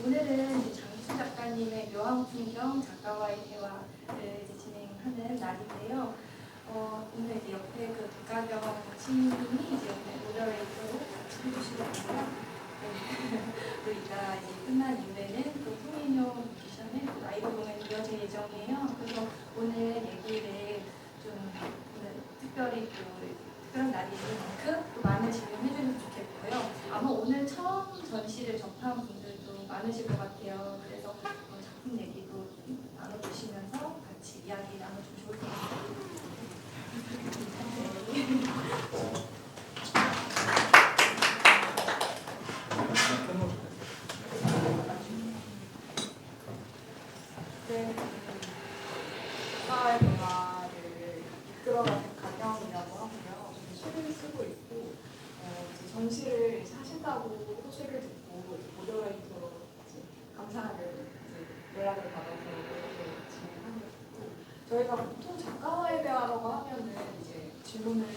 오늘은 이제 장수 작가님의 묘한 풍경 작가와의 대화를 이제 진행하는 날인데요. 오늘 이제 옆에 그 박가경 시인이 이제 오늘 모더레이터로 같이 해주시거든요. 또 이따 이제 끝난 이후에는 또 송인효 뮤지션의 또 라이브 공연이 이어질 예정이에요. 그래서 오늘 얘기를 좀 오늘 특별히 특별한 날인 만큼 또 많은 질문 해주면 좋겠고요. 아마 오늘 처음 전시를 접한 분들도 많으실 것 같아요. 그래서 작품 얘기도 나눠주시면서 같이 이야기 나눠주면 좋을 것 같아요. 네, 사회 문화를 이끌어가는 가경이라고 하고요. 시를 쓰고 있고 전시를 하신다고 소식을 듣고 모더레이터로 감사를 연락을 받아서 이렇게 진행하고 있고, 저희가 보통 작가와의 대화라고 하면은 이제 질문을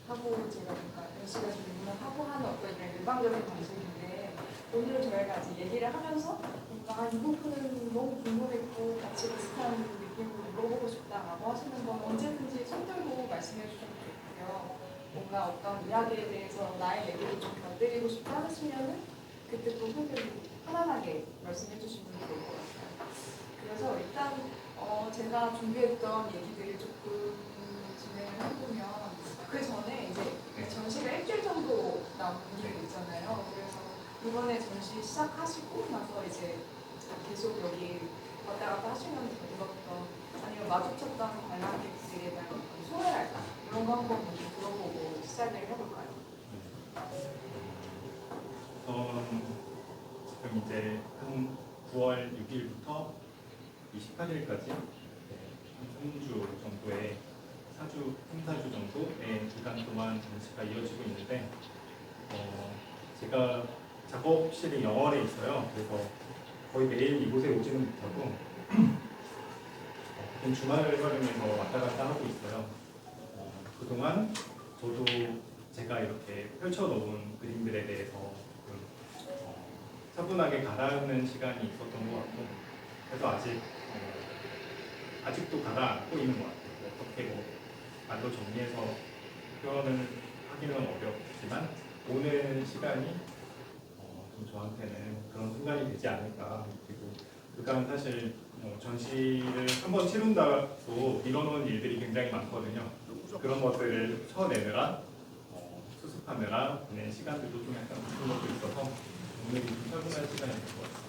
하고 제가 연시가 질문을 하고 하는 어떤 일방적인 방식인데, 오늘은 저희가 이제 얘기를 하면서 이 부분은 너무 궁금했고 같이 비슷한 느낌으로 물어보고 싶다라고 하시는 건 언제든지 손들고 말씀해 주셔도 좋고요. 뭔가 어떤 이야기에 대해서 나의 얘기를 좀 곁들이고 싶다 하시면은 그때 또 손들고 편안하게 말씀해 주시면 좋을 것 같아요. 그래서 일단 제가 준비했던 얘기들을 조금 진행을 해보면, 그 전에 이제 전시가 일주일 정도 남은 게 있잖아요. 그래서 이번에 전시 시작하시고 나서 이제 계속 여기 왔다 갔다 하시면서 들었던, 아니면 마주쳤던 관람객들에 대한 소회랄까 이런 거 한번 먼저 들어보고 시작을 해볼까요? 지금 이제 한 9월 6일부터 28일까지 한 3주 정도의 3-4주 정도의 기간 동안 전시가 이어지고 있는데, 제가 작업실이 영월에 있어요. 그래서 거의 매일 이곳에 오지는 못하고 주말을 활용해서 왔다 갔다 하고 있어요. 그동안 저도 제가 이렇게 펼쳐놓은 그림들에 대해서 차분하게 가라앉는 시간이 있었던 것 같고, 그래서 아직도 가라앉고 있는 것 같아요. 어떻게 말로 정리해서 표현을 하기는 어렵지만 오는 시간이 좀 저한테는 그런 순간이 되지 않을까. 그리고 그간 사실 전시를 한번 치룬다고 이뤄놓은 일들이 굉장히 많거든요. 그런 것들을 쳐내느라 수습하느라 보낸 시간들도 좀 약간 그런 것도 있어서 오늘이 좀 차분한 시간이 될 것 같습니다.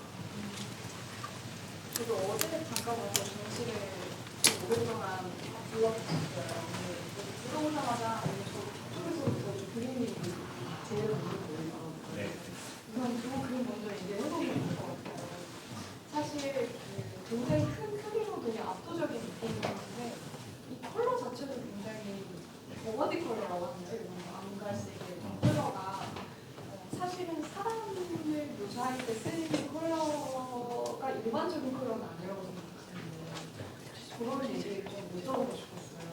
저도 어제 잠깐 와서 전시를 좀 오랫동안 불러봤어요. 들어오자마자 저쪽에서부터 그림이 제일 먼저 보여요. 네. 우선 두 그림 먼저 이제 해보면 될 것 같아요. 사실 굉장히 큰 크기로 되게 압도적인 느낌이었는데, 이 컬러 자체도 굉장히 버거디 컬러라고 하는데, 암갈색의 컬러가 사실은 사람을 묘사할 때 쓰이는 컬러가 일반적인 컬러는 아니라고 생각하는데, 그런 얘기를 좀 여쭤보고 싶었어요.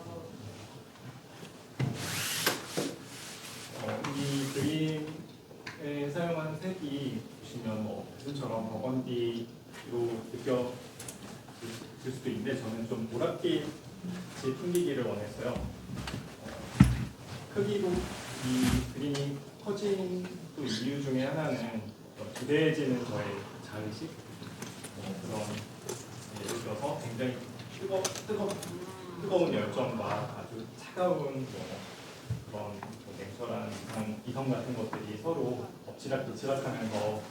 이 그림에 사용한 색이 보시면 표준처럼 버건디로 느껴질 수도 있는데, 저는 좀 보랏빛이 풍기기를 원했어요. 크기로 이 그림이 커진 또 이유 중에 하나는 기대해지는 저의 자의식, 그런 예를 들어서 굉장히 뜨거운 열정과 아주 차가운 그런 냉철한 이성 같은 것들이 서로 엎치락뒤치락하면서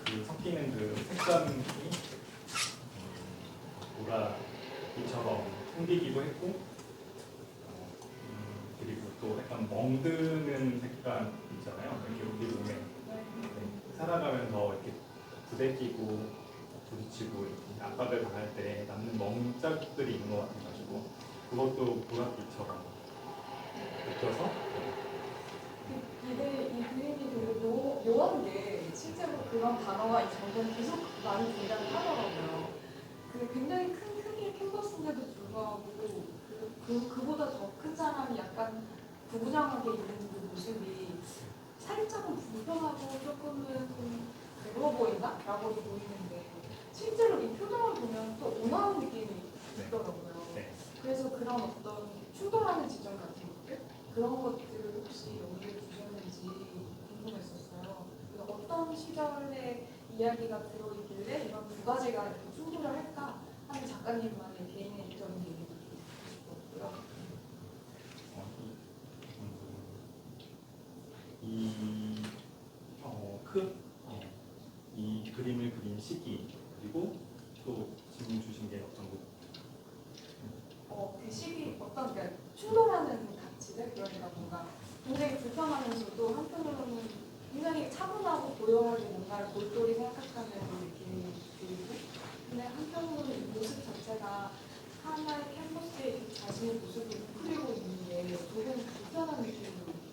그 섞이는 그 색감이 보라빛처럼 풍기기도 했고, 그리고 또 약간 멍드는 색감 있잖아요. 이렇게 우리 몸에 살아가면서 이렇게 부대끼고 부딪히고 이렇게 압박을 당할 때 남는 멍자국들이 있는 것 같아가지고 그것도 보랏빛처럼 느껴서. 이 그림이 되게 묘한 게, 실제로 그런 단어가 점점 계속 많이 등장을 하더라고요. 굉장히 큰 크기의 캔버스인데도 불구하고 그보다 더 큰 사람이 약간 구부정하게 있는 그 모습이 살짝은 불편하고 조금은 괴로워 보인다? 라고도 보이는데 실제로 이 표정을 보면 또 온화한 느낌이 네. 있더라고요. 네. 그래서 그런 어떤 충돌하는 지점 같은 것들 그런 것들을 혹시 연기해 주셨는지 궁금했었어요. 그래서 어떤 시절의 이야기가 들어있길래 이런 두 가지가 이렇게 충돌을 할까 하는 작가님만의 개인적인 얘기도 좀 듣고 싶었고요. 이 그림을 그린 시기 그리고 또 질문 주신 게 어떤 거? 그 시기 어떤 그러니까 충돌하는 가치들 그러니까 뭔가 굉장히 불편하면서도 한편으로는 굉장히 차분하고 고요하게 뭔가를 골똘히 생각하는 느낌이 들고 근데 한편으로는 이 모습 자체가 하나의 캔버스에 자신의 모습을 부풀리고 있는 게 조금 불편한 느낌이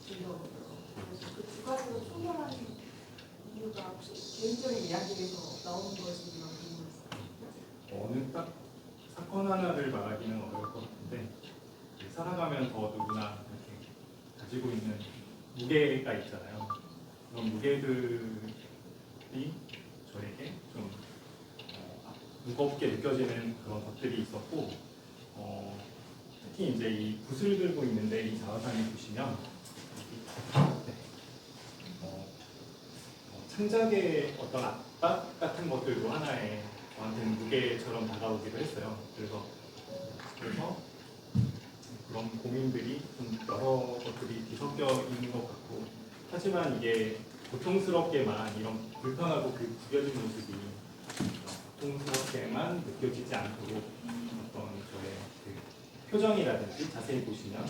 들더라고요. 그래서 그 두 가지로 충돌하는 이유가 혹시 개인적인 이야기에서 나오는 것인지 궁금했어요. 어느 딱 사건 하나를 말하기는 어려울 것 같은데 살아가면 더 누구나 이렇게 가지고 있는 무게가 있잖아요. 그런 무게들이 저에게 좀 무겁게 느껴지는 그런 것들이 있었고 특히 이제 이 붓을 들고 있는데 이 자화상을 보시면 네, 창작의 어떤 압박 같은 것들도 하나의 저한테는 무게처럼 다가오기도 했어요. 그래서 그런 고민들이 좀 여러 것들이 뒤섞여 있는 것 같고 하지만 이게 고통스럽게만 이런 불편하고 그 구겨진 모습이 고통스럽게만 느껴지지 않도록 어떤 저의 그 표정이라든지 자세히 보시면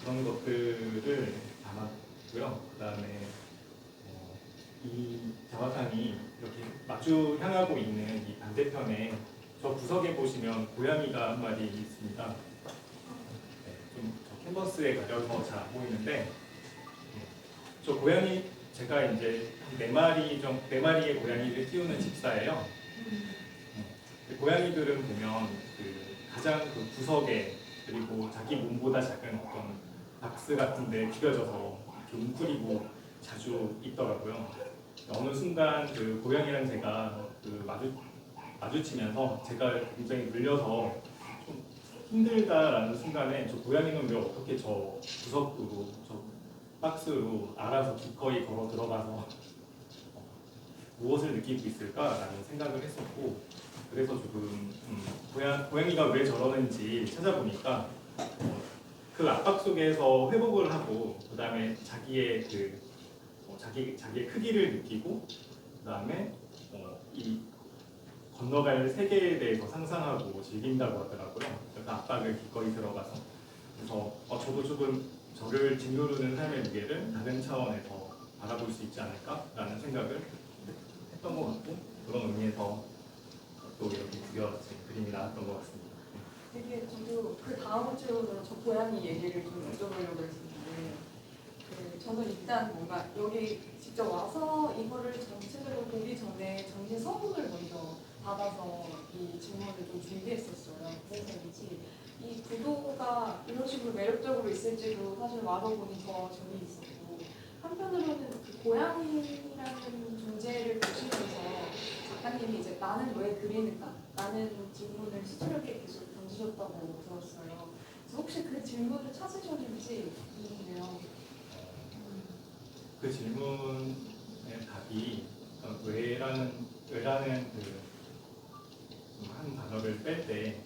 그런 것들을 담았고요. 그 다음에 이 자화상이 이렇게 마주 향하고 있는 이 반대편에 저 구석에 보시면 고양이가 한 마리 있습니다. 네, 좀 저 캔버스에 가려서 잘 안 보이는데 저 고양이 제가 이제 네 마리의 고양이를 키우는 집사예요. 고양이들은 보면 그 가장 그 구석에 그리고 자기 몸보다 작은 어떤 박스 같은데 비벼져서 이렇게 웅크리고 자주 있더라고요. 어느 순간 그 고양이랑 제가 그 마주치면서 제가 굉장히 물려서 좀 힘들다라는 순간에 저 고양이는 왜 어떻게 저 구석으로 저 박스로 알아서 기꺼이 걸어 들어가서 무엇을 느끼고 있을까라는 생각을 했었고 그래서 조금 고양이가 왜 저러는지 찾아보니까 그 압박 속에서 회복을 하고 그 다음에 자기의 자기의 크기를 느끼고 그 다음에 이 건너갈 세계에 대해서 상상하고 즐긴다고 하더라고요. 그래서 압박을 기꺼이 들어가서 그래서 저도 조금 저를 짓누르는 삶의 무게를 다른 차원에서 바라볼 수 있지 않을까라는 생각을 했던 것 같고 그런 의미에서 또 이렇게 구겨진 그림이 나왔던 것 같습니다. 되게 저도 그 다음 질문으로 저 고양이 얘기를 좀 여쭤보려고 했었는데 저는 일단 뭔가 여기 직접 와서 이거를 전체적으로 보기 전에 전시 서문을 먼저 받아서 이 질문을 좀 준비했었어요. 그래서인지 이 구도가 이런 식으로 매력적으로 있을지도 사실 와서 보니 더 재미있었고 한편으로는 그 고양이라는 존재를 보시면서 작가님이 이제 나는 왜 그리는가? 라는 질문을 스스로에게 계속 던지셨다고 들었어요. 그래서 혹시 그 질문을 찾으셨는지 궁금해요. 그 질문의 답이 왜라는 그 한 단어를 뺄 때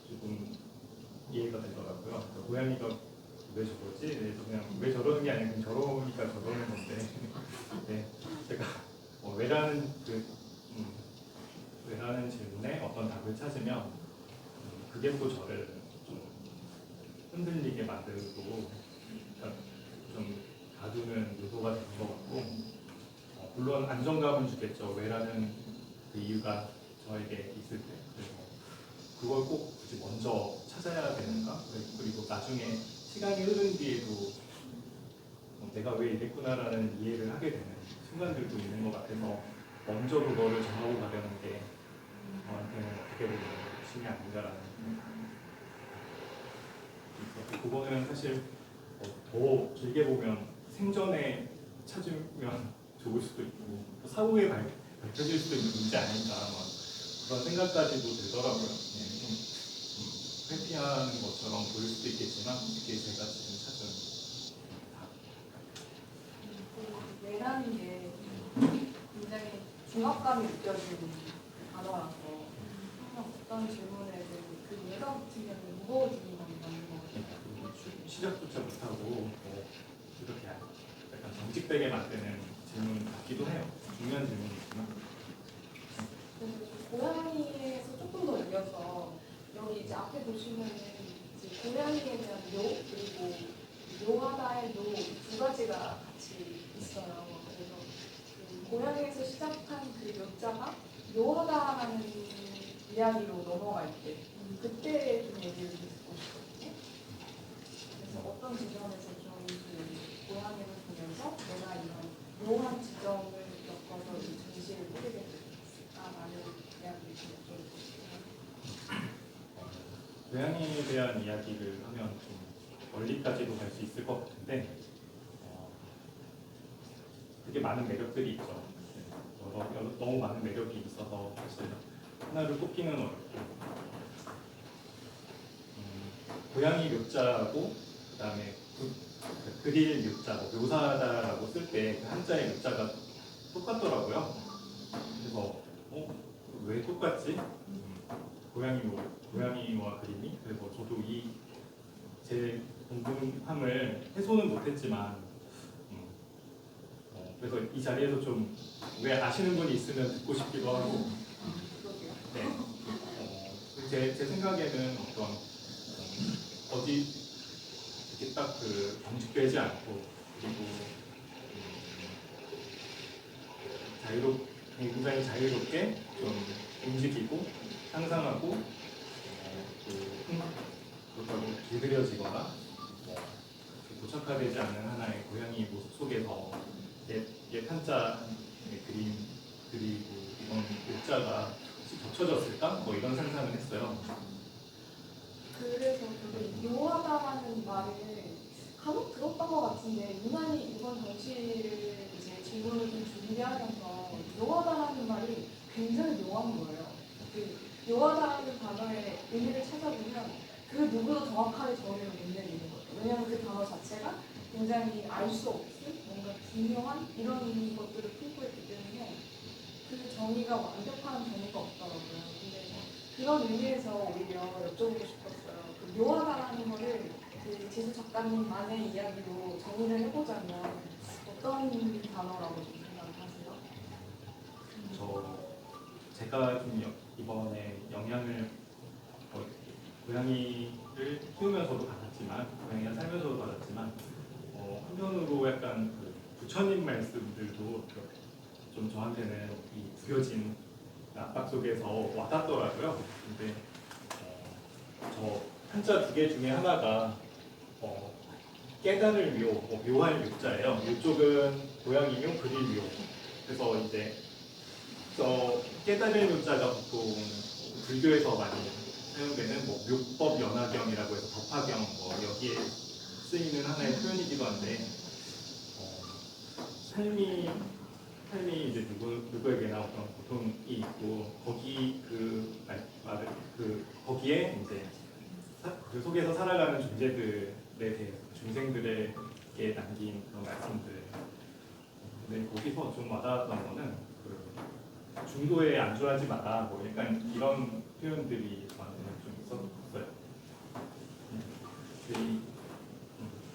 조금 이해가 되더라고요. 그러니까 고양이가 왜 저러지? 그래서 그냥 왜 저러는 게 아니라 그냥 저러니까 저러는 건데 네, 제가 왜라는 질문에 어떤 답을 찾으면 그게 또 저를 좀 흔들리게 만들고 좀 가두는 요소가 되는 것 같고 물론 안정감은 주겠죠. 왜라는 그 이유가 저에게 있을 때 그래서 그걸 꼭 굳이 먼저 찾아야 되는가? 그리고 나중에 시간이 흐른 뒤에도 내가 왜 이랬구나라는 이해를 하게 되는 순간들도 있는 것 같아서 먼저 그거를 정하고 가려는 게 저한테는 어떻게 보면 욕심이 아닌가라는 그거는 사실 더 길게 보면 생전에 찾으면 좋을 수도 있고 사후에 밝혀질 수도 있는 문제 아닌가 막 그런 생각까지도 들더라고요. 회피하는 것처럼 보일 수도 있겠지만 이게 제가 지금 찾은 그 내라는 게 굉장히 중압감이 느껴지는 단어라서 항상 어떤 질문에 그 내가 붙으면 무거워지는 건 맞는 것 같아요. 시작조차 못하고 뭐 이렇게 약간 정직되게 만드는 질문 같기도 해요. 중요한 질문이지만 그래서 고양이에서 조금 더 이어서 여기 이제 앞에 보시면은 이제 고양이에 대한 묘 그리고 묘하다의 묘 두 가지가 같이 있어요. 그래서 그 고양이에서 시작한 그 묘자가 묘하다라는 이야기로 넘어갈 때 그때 좀 얘기를 듣고 싶거든요. 그래서 어떤 지점에서 좀그 고양이를 보면서 내가 이런 묘한 지점을 겪어서 이 전시를 꾸리게 됐을까라는 이야기를 좀 여쭤보고 고양이에 대한 이야기를 하면 좀 멀리까지도 갈 수 있을 것 같은데 되게 많은 매력들이 있죠. 너무 많은 매력이 있어서 사실 하나를 꼽기는 어렵고 고양이 묘자하고 그다음에 그릴 묘자, 묘사다라고 쓸 때 그 한자의 묘자가 똑같더라고요. 그래서 왜 똑같지? 고양이와 그림이 그래서 저도 제 궁금함을 해소는 못했지만 그래서 이 자리에서 좀 왜 아시는 분이 있으면 듣고 싶기도 하고 네. 제 생각에는 어디 이렇게 딱 경직되지 않고 그리고 굉장히 자유롭게 좀 움직이고 상상하고 그렇다고 길들여지거나 도착화되지 않는 하나의 고양이 모습 속에서 옛 한자 그림 그리고 이런 글자가 혹시 겹쳐졌을까? 뭐 이런 상상을 했어요. 그래서 저도 묘하다라는 말을 간혹 들었던 것 같은데 유난히 이번 전시를 이제 질문을 좀 준비하면서 묘하다라는 말이 굉장히 묘한 거예요. 그 묘하다라는 단어의 의미를 찾아보면 그 누구도 정확하게 정의를 못 내리는 거예요. 왜냐하면 그 단어 자체가 굉장히 알 수 없을 뭔가 기묘한 이런 것들을 품고 있기 때문에 그 정의가 완벽한 정의가 없더라고요. 근데 그런 의미에서 오히려 여쭤보고 싶었어요. 그 묘하다라는 거를 그 지수 작가님만의 이야기로 정의를 해보자면 어떤 단어라고 좀 생각하세요? 제가 좀 이번에 영향을 고양이를 키우면서도 받았지만 고양이가 살면서도 받았지만 한편으로 약간 그 부처님 말씀들도 좀 저한테는 이 구겨진 압박 속에서 와닿더라고요. 근데 저 한자 두 개 중에 하나가 깨달을 묘, 묘할 묘자예요. 이쪽은 고양이 묘, 그릴 묘. 그래서 이제 깨달을 묘자가 보통 불교에서 많이 사용되는 묘법 연화경이라고 해서 법화경 여기에 쓰이는 하나의 표현이기도 한데 삶이 이제 누구에게나 어떤 고통이 있고 거기에 이제 그 속에서 살아가는 존재들에 대해서 중생들에게 남긴 그런 말씀들. 근데 거기서 좀 와닿았던 거는 중도에 안주하지 마라 뭐 약간 이런 표현들이 저한테는 좀 있었어요.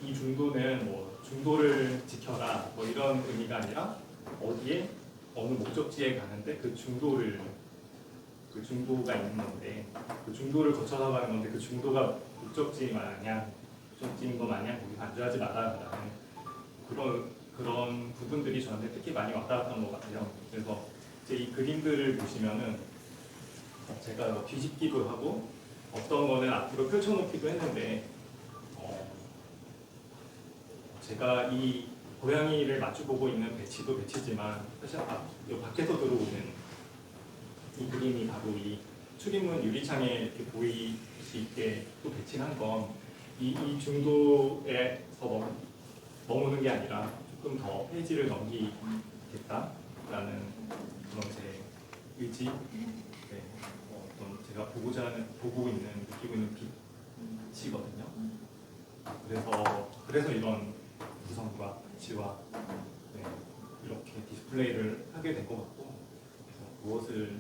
이 중도는 중도를 지켜라 이런 의미가 아니라 어디에 어느 목적지에 가는데 그 중도가 있는 건데 그 중도를 거쳐서 가는 건데 그 중도가 목적지인 거 마냥 거기 안주하지 마라라는 그런 부분들이 저한테 특히 많이 와닿았던 것 같아요. 그래서 이제 이 그림들을 보시면은 제가 뒤집기도 하고 어떤 거는 앞으로 펼쳐놓기도 했는데 제가 이 고양이를 마주보고 있는 배치도 배치지만 사실 밖에서 들어오는 이 그림이 바로 이 출입문 유리창에 이렇게 보일 수 있게 또 배치한 건 이 중도에서 머무는 게 아니라 조금 더 페이지를 넘기겠다라는 그런 제 의지, 네, 어떤 제가 보고 있는 느끼고 있는 빛이거든요. 그래서 이런 구성과 배치와 네, 이렇게 디스플레이를 하게 된 것 같고, 그래서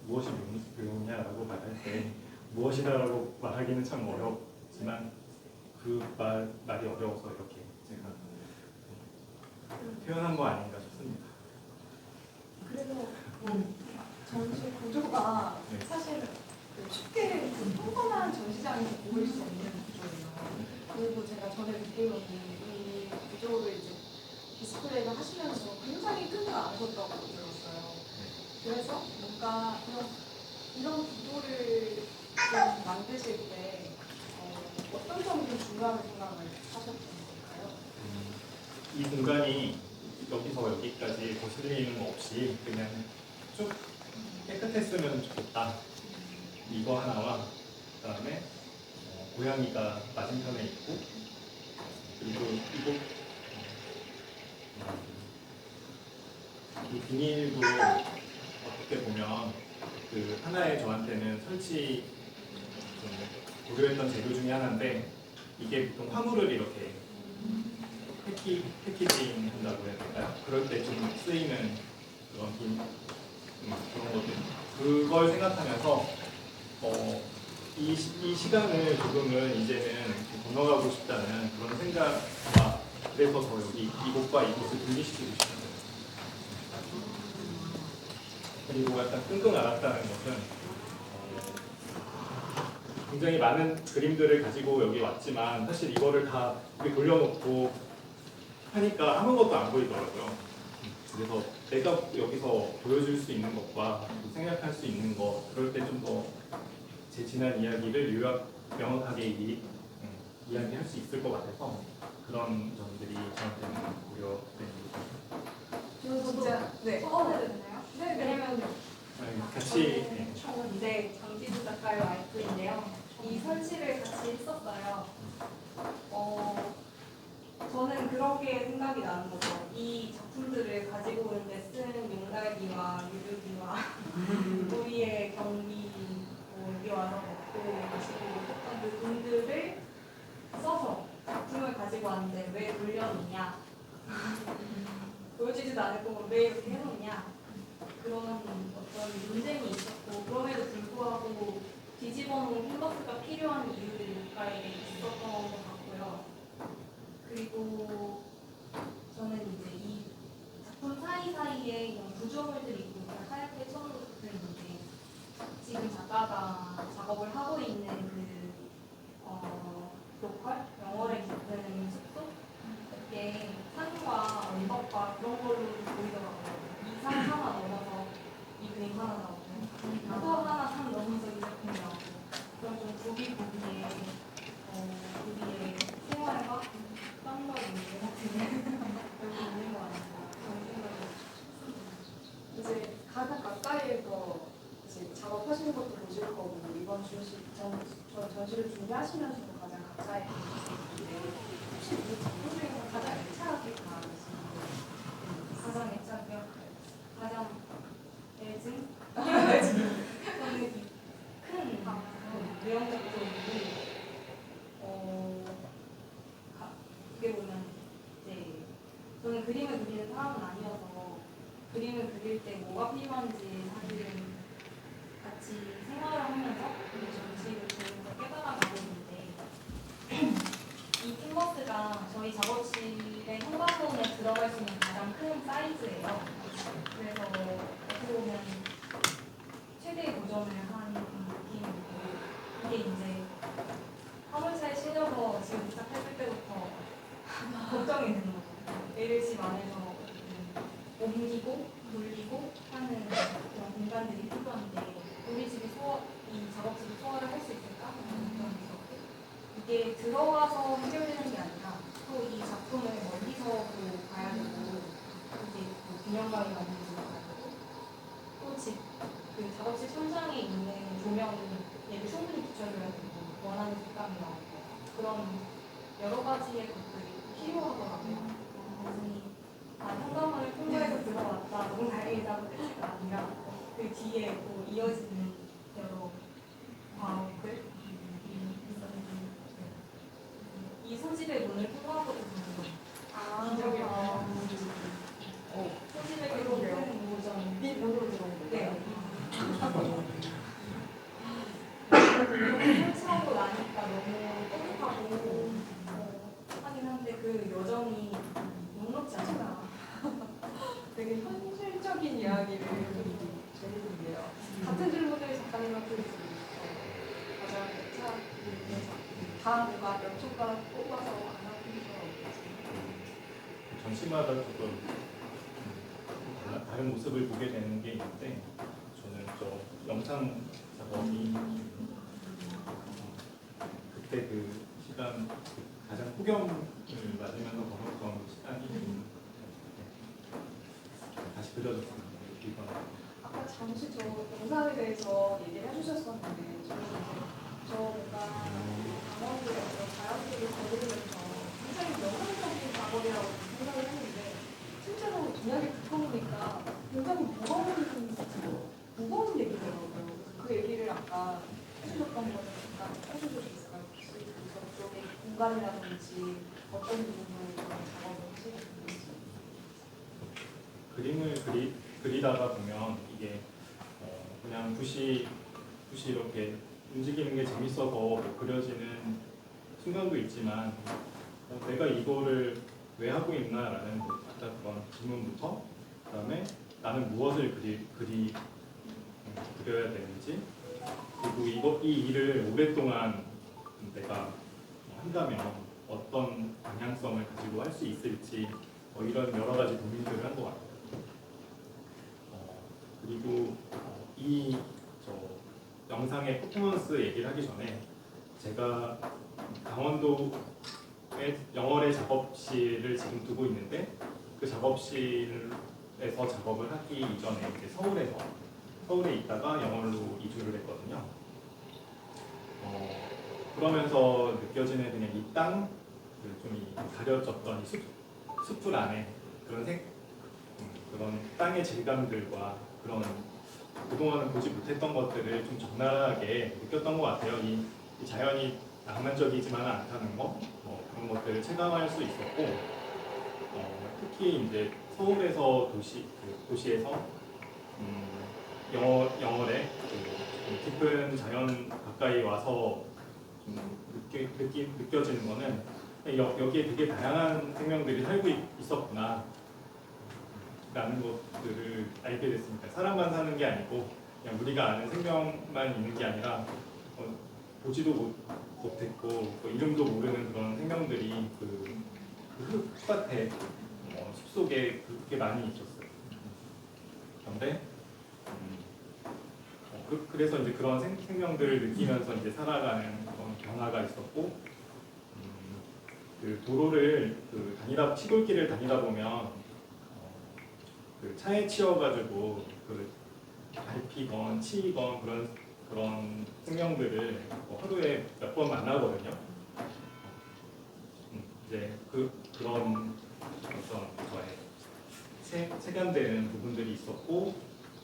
무엇이 묘냐라고 말할 때 무엇이다라고 말하기는 참 어렵지만 그 말이 어려워서 이렇게 제가 표현한 거 아닌가 싶습니다. 그래서 전시 구조가 네. 사실 쉽게 평범한 전시장에서 보일 수 없는 구조예요. 그리고 제가 전에 뵙기로는 이 구조를 이제 디스플레이를 하시면서 굉장히 큰 거 안 하셨다고 들었어요. 그래서 뭔가 이런 구도를 좀 만드실 때 어떤 점이 중요하게 생각을 하셨던 걸까요? 이 공간이 여기서 여기까지 거슬리는 거 없이 그냥 쭉 깨끗했으면 좋겠다. 이거 하나와 그다음에 고양이가 맞은편에 있고 그리고 이곳 이 비닐도 어떻게 보면 그 하나의 저한테는 설치 고려했던 재료 중에 하나인데 이게 보통 화물을 이렇게 패키징 한다고 해야 될까요? 그럴 때 좀 쓰이는 그런 것들 그걸 생각하면서 이 시간을 조금은 이제는 건너가고 싶다는 그런 생각과 그래서 저 여기 이곳과 이곳을 분리시키고 싶어요. 그리고 약간 끙끙 앓았다는 것은 굉장히 많은 그림들을 가지고 여기 왔지만 사실 이거를 다 여기 돌려놓고 하니까 아무것도 안 보이더라고요. 그래서 내가 여기서 보여줄 수 있는 것과 생각할 수 있는 것 그럴 때 좀 더 제 지난 이야기를 명확하게 이야기할 수 있을 것 같아서 그런 점들이 저한테는 고려됩니다. 저는 진짜 소개해도 되나요? 네. 왜냐면 같이 저는 이제 정지수 작가의 와이프인데요. 이 설치를 같이 했었어요. 저는 그렇게 생각이 나는 거죠. 이 작품들을 가지고 오는데 쓴 용달기와 유류기와 우리의 경비, 여기 와서 먹고 마시고 했던 그 돈들을 써서 작품을 가지고 왔는데 왜 돌려놓냐? 보여주지도 않을 거면 왜 이렇게 해놓냐? 그런 어떤 논쟁이 있었고 그럼에도 불구하고 뒤집어놓은 캔버스가 필요한 이유들이 뭔가에 있었던 것 같고요. 그리고 저는 이제 이 작품 사이사이에 이런 구조물들이 있고 하얗게 쳐놓은 이제 지금 작가가 작업을 하고 있는 로컬? 영어를 깊은 숲속? 이게 산과 언덕과 그런 걸로 보이더라고요. 이 산 하나 넘어서 이 그림 하나 나오고 또 하나 산 넘어서 이 작품이 나오고 그런 좀 부비부비의 우리의 생활과 땀과 문제 같은 여기 있는 거 아닌가 그런 생각을 이제 가장 가까이에서 이제 작업하시는 것도 보실 거고 이번 전시를 준비하시면서도 가장 가까이 보셨는데 혹시 이 작품 중에서 가장 애착이 가시는 가장 애착이요? 가장 애증? 저는 큰 외형 작품이고 어떻게 보면 이제 저는 그림을 그리는 사람은 아니어서 그림을 그릴 때 뭐가 필요한지 사실은 같이 생활을 하면서 그리고 전시를 보면서 깨달아가고 있는데 이 캔버스가 저희 작업실의 현관문에 들어갈 수 있는 가장 큰 사이즈예요. 그래서 어떻게 보면 최대의 도전을 한 느낌이고 이게 이제 화물차에 실려서 지금 도착했을 때부터 걱정이 되는 거죠. 내일 집 안에서 옮기고 돌리고 하는 그런 공간들이 필요한데 우리 집이 이 작업실이 소화를 할 수 있을까? 그런 걱정. 이게 들어가서 해결되는 게 아니라 또 이 작품을 멀리서 봐야 되고 이게 균형감이 맞는지 봐야 되고 또 그 작업실 천장에 있는 조명이 얘를 충분히 붙여줘야 되고 원하는 색감이 나오고 그런 여러 가지의 것들이 필요하더라고요. 현관문을 통과해서 들어왔다 너무 다행이다가 아니라 그 뒤에 거기에 또 이어지는 여러 과목들 이 소집의 문을 통과하거든요. 아, 소집의 그러게요. 문은 네 번으로 들어온 거예요. 네. 설치하고 나니까 너무 뿌듯하고 하긴 한데 그 여정이 녹록지 않잖아. 되게 현실적인 이야기를 재밌는데요. 같은 질문을 작가님한테 가장 다 뭔가 몇 초간 뽑아서 안 하고 전시마다 조금 다른 모습을 보게 되는 게 있는데 저는 저 영상 작업이 그때 그 시간 가장 폭염을 맞으면서 걸었던 시간이 다시 그려졌습니다. 이번 아까 잠시 저 영상에 대해서 얘기를 해주셨었는데 저는 이제 저 뭔가 강원도의 어떤 자연들을 거두면서 굉장히 명상적인 작업이라고 생각을 했는데 실제로 동양에 겪어보니까 굉장히 무거운 얘기더라고요. 그 얘기를 아까 해주셨던 거는 잠깐 해주실 수 있을까요? 혹시 저쪽의 공간이라든지 어떤 부분으로 그런 작업을 하시는지. 그림을 그리다가 보면 이게 그냥 붓이 이렇게 움직이는 게 재밌어서 뭐 그려지는 순간도 있지만 내가 이거를 왜 하고 있나라는 아까 그런 질문부터 그다음에 나는 무엇을 그려야 되는지 그리고 이 일을 오랫동안 내가 한다면 어떤 방향성을 가지고 할 수 있을지 이런 여러 가지 고민들을 한 것 같아요. 그리고 이 영상의 퍼포먼스 얘기를 하기 전에 제가 강원도에 영월의 작업실을 지금 두고 있는데 그 작업실에서 작업을 하기 이전에 이제 서울에 있다가 영월로 이주를 했거든요. 그러면서 느껴지는 그냥 이 땅, 좀 가려졌던 이 숲풀 안에 그런 땅의 질감들과 그런 그동안은 보지 못했던 것들을 좀 적나라하게 느꼈던 것 같아요. 이 자연이 낭만적이지만 않다는 거, 그런 것들을 체감할 수 있었고, 특히 이제 서울에서 도시에서 영월에 깊은 자연 가까이 와서 좀 느껴지는 거는 여기에 되게 다양한 생명들이 살고 있었구나 라는 것들을 알게 됐습니다. 사람만 사는 게 아니고 그냥 우리가 아는 생명만 있는 게 아니라 보지도 못했고 이름도 모르는 그런 생명들이 그 흙밭에 숲속에 그렇게 많이 있었어요. 그런데 그래서 이제 그런 생명들을 느끼면서 이제 살아가는 그런 변화가 있었고 그 도로를 시골길을 다니다 보면 그 차에 치여가지고 밟히건 치이건 그런 생명들을 하루에 몇 번 만나거든요. 이제 그런 어떤 저의 체감되는 부분들이 있었고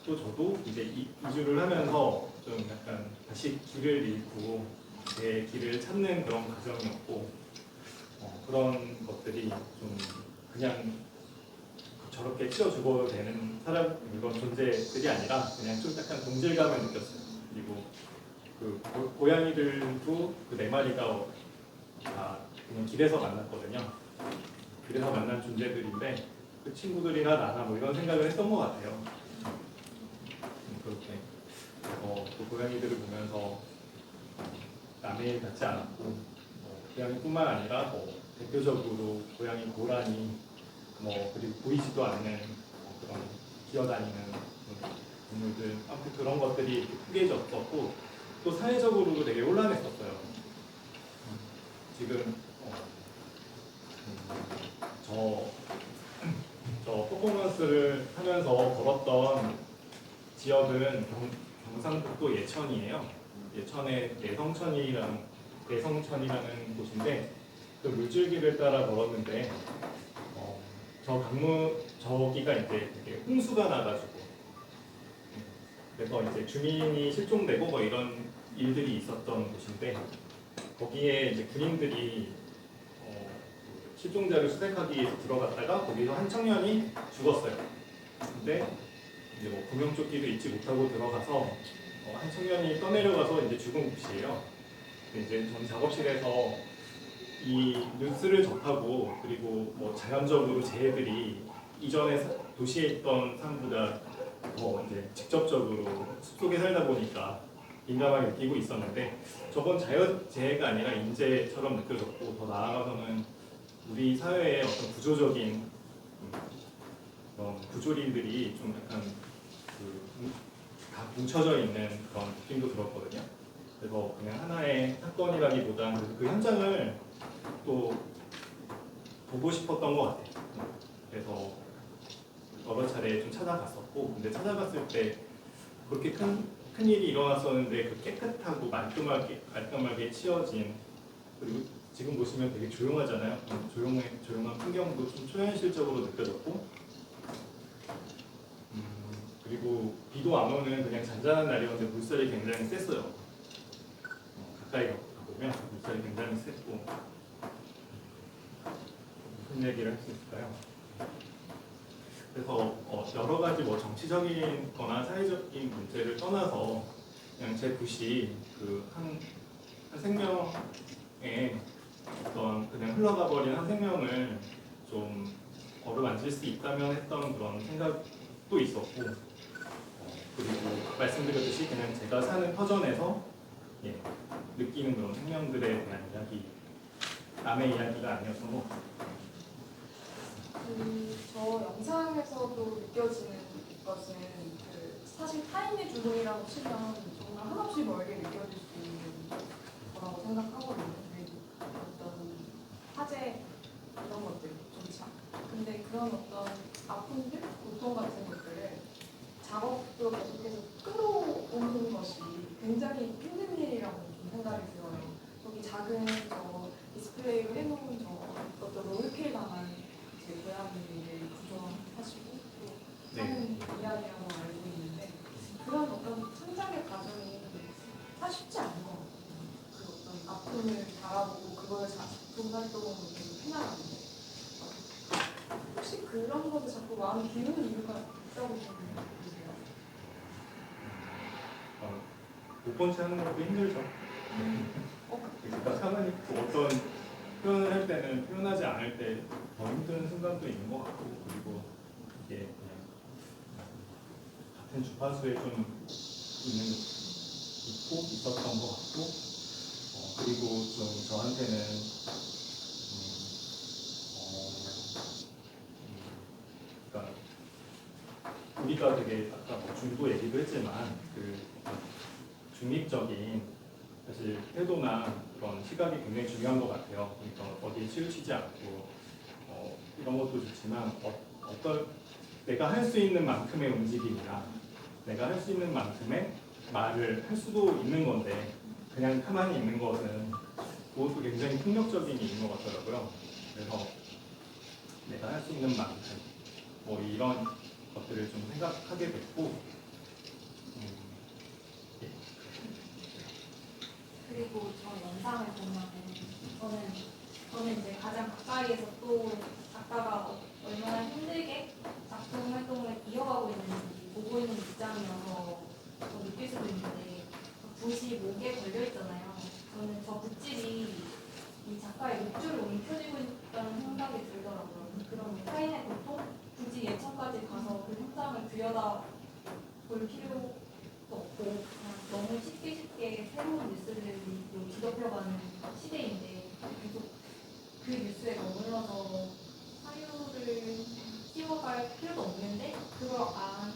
또 저도 이제 이주를 하면서 좀 약간 다시 길을 잃고 제 길을 찾는 그런 과정이었고 그런 것들이 좀 그냥 저렇게 치워주고 되는 그런 존재들이 아니라 그냥 좀 약간 동질감을 느꼈어요. 그리고 그 고양이들도 그 네 마리가 다 그냥 길에서 만났거든요. 길에서 만난 존재들인데 그 친구들이나 나나 뭐 이런 생각을 했던 것 같아요. 그렇게 그 고양이들을 보면서 남의 같지 않았고 고양이뿐만 아니라 대표적으로 고양이, 고라니 그리고 보이지도 않는 그런 기어다니는 동물들 아무튼 그런 것들이 후계졌었고 또 사회적으로도 되게 혼란했었어요. 지금 저 퍼포먼스를 하면서 걸었던 지역은 경상북도 예천이에요. 예천의 내성천이라는 곳인데 그 물줄기를 따라 걸었는데 저기가 이제 되게 홍수가 나가지고 그래서 이제 주민이 실종되고 뭐 이런 일들이 있었던 곳인데 거기에 이제 군인들이 실종자를 수색하기 위해서 들어갔다가 거기서 한 청년이 죽었어요. 근데 이제 뭐 구명조끼도 잊지 못하고 들어가서 한 청년이 떠내려가서 이제 죽은 곳이에요. 근데 이제 전 작업실에서 이 뉴스를 접하고 그리고 뭐 자연적으로 쟤들이 이전에 도시에 있던 사람보다 더 이제 직접적으로 숲속에 살다 보니까 민감하게 느끼고 있었는데 저건 자연재해가 아니라 인재처럼 느껴졌고 더 나아가서는 우리 사회의 어떤 구조적인 그런 구조리들이 좀 약간 다 뭉쳐져 있는 그런 느낌도 들었거든요. 그래서 그냥 하나의 사건이라기보다는 그 현장을 또 보고 싶었던 것 같아요. 그래서 여러 차례 좀 찾아갔었고, 근데 찾아갔을 때 그렇게 큰 일이 일어났었는데 그 깨끗하고 말끔하게 치워진, 그리고 지금 보시면 되게 조용하잖아요. 조용한 풍경도 좀 초현실적으로 느껴졌고, 그리고 비도 안 오는 그냥 잔잔한 날이었는데 물살이 굉장히 셌어요. 가까이 가보면 물살이 굉장히 셌고, 무슨 얘기를 할 수 있을까요? 그래서 여러 가지 뭐 정치적인 거나 사회적인 문제를 떠나서 그냥 제 붓이 그 한 생명에 어떤 그냥 흘러가 버린 한 생명을 좀 어루만질 수 있다면 했던 그런 생각도 있었고, 그리고 말씀드렸듯이 그냥 제가 사는 터전에서 느끼는 그런 생명들에 대한 이야기, 남의 이야기가 아니었던 것 같아요. 저 영상에서도 느껴지는 것은 사실 타인의 주동이라고 치면 정말 한없이 멀게 느껴질 수 있는 거라고 생각하거든요. 그리고 어떤 화재 이런 것들 좋죠. 근데 그런 어떤 아픔들, 고통 같은 것들을 작업도 계속해서 끌어오는 것이 굉장히 힘든 일이라고 좀 생각이 들어요. 여기 작은 저 디스플레이로 해놓은 저 어떤 롤킬 당한 제 고양이를 구조하시고 또 하는 이야기라고 알고 있는데 그런 어떤 성장의 과정이 사실 쉽지 않은 것 같아요. 그 어떤 아픔을 바라보고 그걸 작품 활동으로 계속 해나가는데 혹시 그런 것에 자꾸 마음이 기우는 이유가 있다고 보세요? 못 본 채 하는 것도 힘들죠. 그러니까 가만히 어떤 표현을 할 때는 표현하지 않을 때 더 힘든 순간도 있는 것 같고, 그리고 이게 그냥 같은 주파수에 좀 있었던 것 같고, 그리고 좀 저한테는 그러니까 우리가 되게 아까 뭐 중도 얘기도 했지만 그 중립적인 사실 태도나 그런 시각이 굉장히 중요한 것 같아요. 그러니까 어디에 치우치지 않고 이런 것도 좋지만 어떤 내가 할 수 있는 만큼의 움직임이나 내가 할 수 있는 만큼의 말을 할 수도 있는 건데 그냥 가만히 있는 것은 그것도 굉장히 폭력적인 일인 것 같더라고요. 그래서 내가 할 수 있는 만큼 뭐 이런 것들을 좀 생각하게 됐고, 그리고 저 영상을 보면 저는 이제 가장 가까이에서 또 작가가 얼마나 힘들게 작품 활동을 이어가고 있는지 보고 있는 입장이어서 더 느낄 수도 있는데 붓이 목에 걸려 있잖아요. 저는 저 붓질이 이 작가의 목줄을 움켜쥐고 있다는 생각이 들더라고요. 그럼 타인의 고통? 굳이 예천까지 가서 그 현장을 들여다 볼 필요도 없고 그냥 너무 쉽게 새로운 뉴스를 뒤덮여가는 시대인데 계속 그 뉴스에 머물러서 사유를 씌워갈 필요도 없는데 그걸 안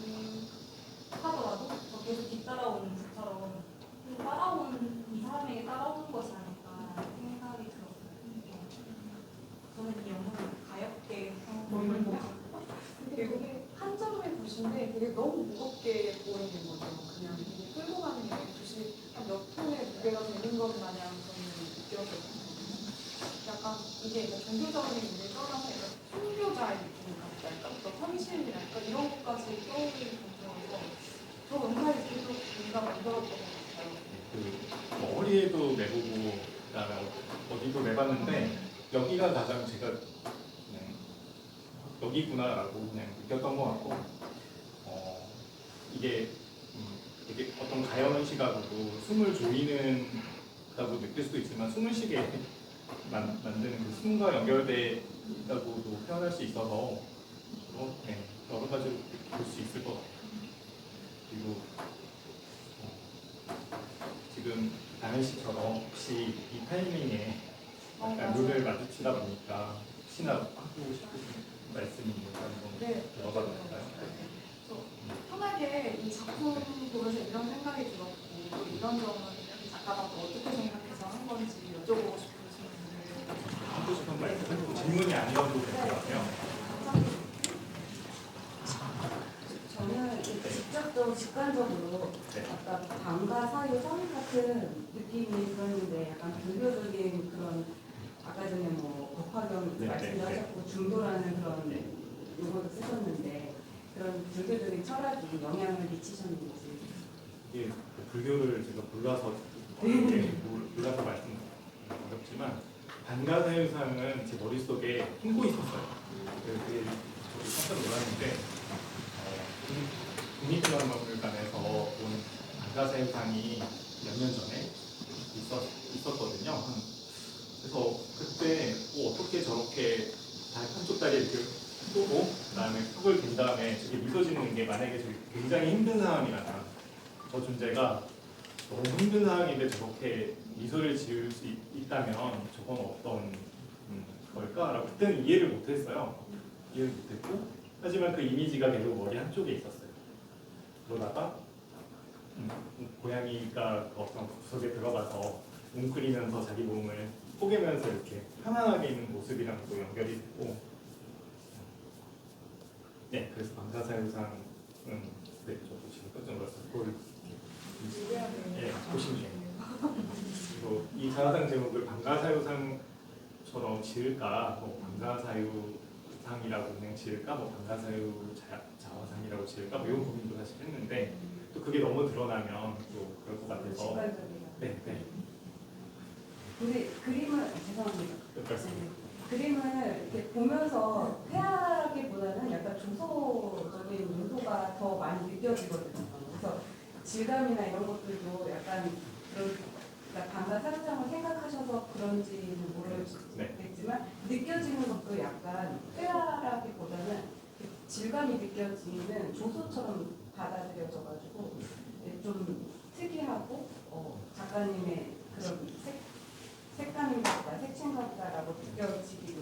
하더라도 계속 뒤따라오는 것처럼 이 사람에게 따라오는 것이 아닐까 생각이 들었어요. 저는 이 영상을 가볍게 보이는 것 같아요. 되게 한 점의 붓인데 되게 너무 무겁게 보이는 거죠. 그냥 이게 끌고 가는 게 붓이 한 몇 톤의 무게가 되는 것 마냥 저는 느껴졌거든요. 약간 이게 종교적인 문제를 떠나서 약간 순교자의 느낌 같달까? 또 헌신이랄까? 이런 것까지 떠오르는 정도라서 저 영상이 제가 만들었던 것 같아요. 뭐 허리에도 매보고 그다음에 어디도 매봤는데 여기가 가장 제가 그냥 여기구나라고 그냥 느꼈던 것 같고 이게 이게 어떤 가연 시각으로 숨을 조이는다고 느낄 수도 있지만 숨을 쉬게 만드는 그 숨과 연결돼 있다고도 표현할 수 있어서 여러 가지로 볼 수 있을 것 같아요. 그리고 지금 다현 씨처럼 혹시 이 타이밍에 약간 눈을 마주치다 보니까 혹시나 하고 싶으신 말씀이 있다면 네. 들어봐도 될까요? 편하게 이 작품 보면서 이런 생각이 들었고 또 이런 점은 작가가 또 어떻게 생각해서 한 건지 여쭤보고 싶으신데 하고 싶은 말씀? 질문이 아니어도 될 것 같아요. 저는 직접적으로 직관적으로 네. 아까 방과 사유 선 같은 느낌이 들었는데 약간 불교적인 그런 아까 전에 뭐 법화경 네, 말씀도 네, 네. 하셨고 중도라는 그런 용어도 쓰셨는데 그런 불교적인 철학이 영향을 미치셨는지. 이게 불교를 제가 몰라서 몰라서 말씀 어렵지만 반가사유상은 제 머릿속에 품고 있었어요. 그게 저도 깜짝 놀랐는데 국립문화박물관에서 온 반가사유상이 몇 년 전에 있었거든요. 그래서 그때 어떻게 저렇게 한쪽 다리 이렇게 쏘고 그다음에 턱을 댄 다음에 저게 미소 짓는 게 만약에 저게 굉장히 힘든 상황이라면 저 존재가 너무 힘든 상황인데 저렇게 미소를 지을 수 있다면 저건 어떤 걸까라고 그때는 이해를 못했어요. 이해를 못했고 하지만 그 이미지가 계속 머리 한쪽에 있었어요. 그러다가 고양이가 그 어떤 구석에 들어가서 웅크리면서 자기 몸을 포개면서 이렇게 편안하게 있는 모습이랑 또 연결이 되고 네, 그래서 방사사유상은 네, 저도 지금 깜짝 놀랐어요. 그걸 예, 보시면 그리고 이 자화상 제목을 방가사유상처럼 지을까, 뭐 방가사유상이라고 그냥 지을까, 뭐 방가사유 자화상이라고 지을까, 뭐 이런 고민도 사실 했는데 또 그게 너무 드러나면 또 그럴 것 같아서 직관적이다. 네, 네. 그림을 죄송합니다. 그렇습니다. 그림을 이렇게 보면서 회화라기보다는 약간 조소적인 요소가 더 많이 느껴지거든요. 그래서 질감이나 이런 것들도 약간 그런 그러니까 방과 사유상을 생각하셔서 그런지는 모르겠지만 느껴지는 것도 약간 회화라기보다는 질감이 느껴지는 조소처럼 받아들여져가지고 좀 특이하고 작가님의 그런 색감인 것 같다, 색친 것 같다라고 느껴지기도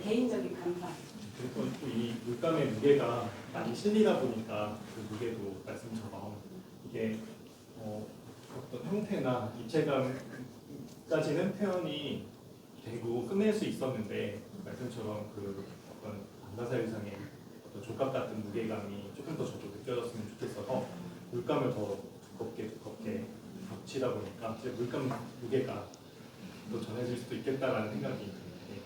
개인적인 감상. 그리고 또 이 물감의 무게가 많이 실리다 보니까 그 무게도 말씀처럼 이게 어떤 형태나 입체감까지는 표현이 되고 끝낼 수 있었는데 말씀처럼 그 어떤 방가사유상의 어떤 족각 같은 무게감이 조금 더 저도 느껴졌으면 좋겠어서 물감을 더 두껍게 겹치다 보니까 이제 물감 무게가 또 전해질 수도 있겠다라는 생각이 드는데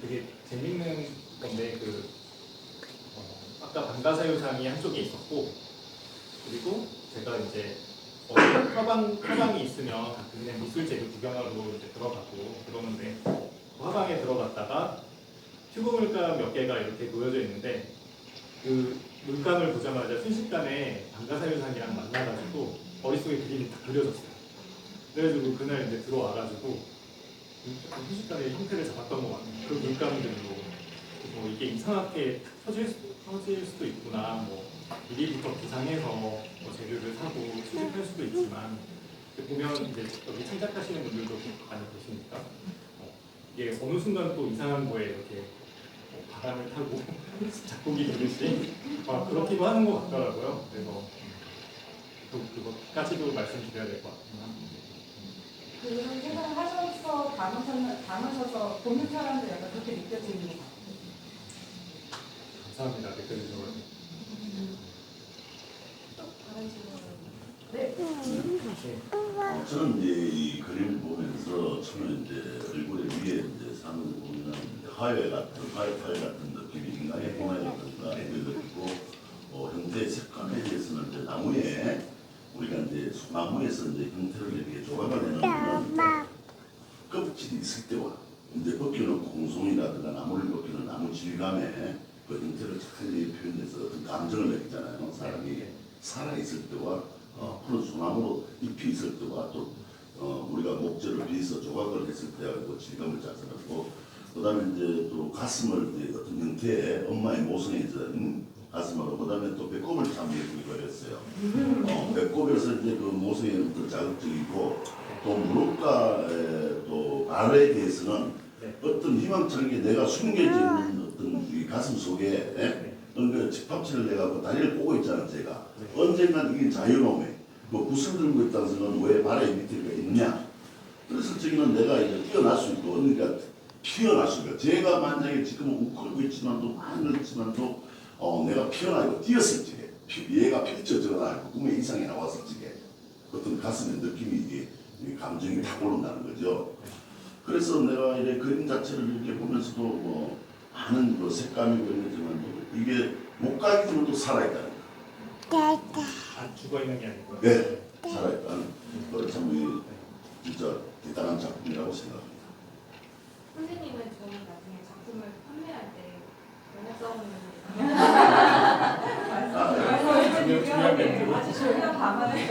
되게 재밌는 건데 아까 방가사유상이 한쪽에 있었고 그리고 제가 이제 화방이 있으면 가끔 그냥 미술제를 구경하러 이제 들어가고 그러는데 그 화방에 들어갔다가 튜브 물감 몇 개가 이렇게 놓여져 있는데 그 물감을 보자마자 순식간에 방가사유상이랑 만나가지고 머릿속에 그림이 다 그려졌어요. 그래가지고 그날 이제 들어와가지고 순식간에 형태를 잡았던 것 같아요. 그 물감들로 뭐 이게 이상하게 터질 수도 있구나. 뭐 미리부터 구상해서 뭐 재료를 사고 수집할 수도 있지만 보면 이제 여기 창작하시는 분들도 많이 계시니까 이게 어느 순간 또 이상한 거에 이렇게 바람을 타고 작곡이 되듯이 그렇기도 하는 것 같더라고요. 그래서 또 그것까지도 말씀드려야 될 것 같구나. 그런 생각을 하셔서 담으셔서 보는 사람도 약간 그렇게 느껴지는 것 같아요. 감사합니다. 댓글 주셔서. 또 다른 질문. 네. 저는 이제 이 그림을 보면서 처음에 이제 얼굴에 위에 이제 상을 보면 화훼 같은 느낌이 인간의 공간이었던가 느꼈고 형태의 색감에 대해서는 이제 나무에 우리가 이제 소나무에서 이제 형태를 이렇게 조각을 해놓으면 껍질이 있을 때와 이제 벗기는 공송이라든가 나무를 벗기는 나무 질감에 그 형태를 자세히 표현해서 어떤 감정을 느끼잖아요. 사람이 살아있을 때와 푸른 소나무로 잎이 있을 때와 또 우리가 목재를 비해서 조각을 했을 때와 그 질감을 작성하고 그다음에 이제 또 가슴을 이제 어떤 형태의 엄마의 모성에 전 가슴하고 그다음에 또 배꼽을 참 예쁘게 그렸어요. 배꼽에서 이제 그 모성이 어떤 자극적이고 또 무릎과 또 발에 대해서는 어떤 희망찬 게 내가 숨겨져 있는 어떤 이 가슴 속에 그 집합체를 내가 다리를 꼬고 있잖아요. 제가 언젠간 이게 자유로움에 뭐 붓을 들고 있다는 생각은 왜 발에 밑에가 있냐. 그래서 저기는 내가 이제 뛰어날 수 있고 그러니까 피어날 수 있고 제가 만약에 지금은 웃고 있지만도 많이 늙지만도 내가 피어나고 뛰었을 적에 얘가 펼쳐져 나고 꿈의 이상이 나왔을 적에 어떤 가슴의 느낌이 이게 감정이 탁 오른다는 거죠. 그래서 내가 이제 그림 자체를 이렇게 보면서도 뭐 많은 그 색감이 그려지만 이게 목각이지만 또 살아있다는 거. 안 죽어 있는 게 아니고요. 네, 살아있다는. 그걸 참 진짜 대단한 작품이라고 생각합니다. 선생님은 저희 나중에 작품을 판매할 때 중요한 멘트로 아주 중요한 감안을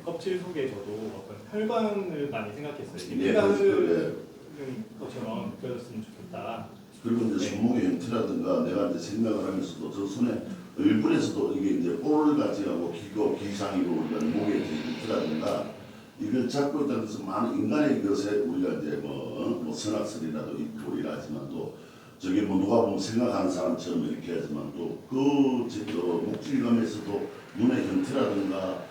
껍질 속에 저도 어떤 혈관을 많이 생각했어요. 네, 피가 그렇죠. 흐르는 것처럼 느껴졌으면 좋겠다. 그리고 이제 손목의 형태라든가 내가 이제 생각을 하면서도 저 손에 얼굴에서도 이게 이제 볼 같이 하고 기고 기상이고 우리가 목의 형태라든가 이걸 잡고 있다는 것은 많은 인간의 것에 우리가 이제 뭐 선악설이라도 있고 이러지만 또 저게 뭐 누가 보면 생각하는 사람처럼 이렇게 하지만 또그 목질감에서도 눈의 형태라든가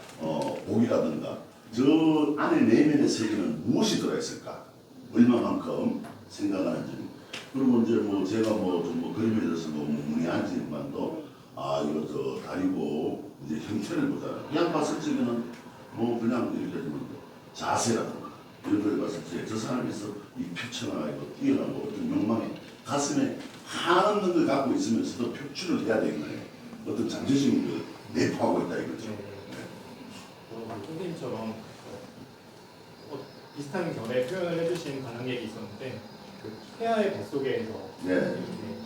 복이라든가 저 안에 내면의 세계는 무엇이 들어있을까 얼마만큼 생각하는지 그리고 이제 뭐 제가 뭐 그림에 대해서 뭐 문의하지만도 이거 저 다리고 이제 형태를 보잖아요. 그냥 봤을 적에는 뭐 그냥 이렇게 하지만 자세라든가 이런 걸 봤을 때 저 사람에서 이 표천화하고 뛰어나고 어떤 욕망에 가슴에 한없는 걸 갖고 있으면서도 표출을 해야 되는 거예요. 어떤 잠재적인 걸 내포하고 있다 이거죠. 선생님처럼 비슷한 결의 표현을 해주신 관광객이 있었는데 그 태아의 뱃속에서 네. 이렇게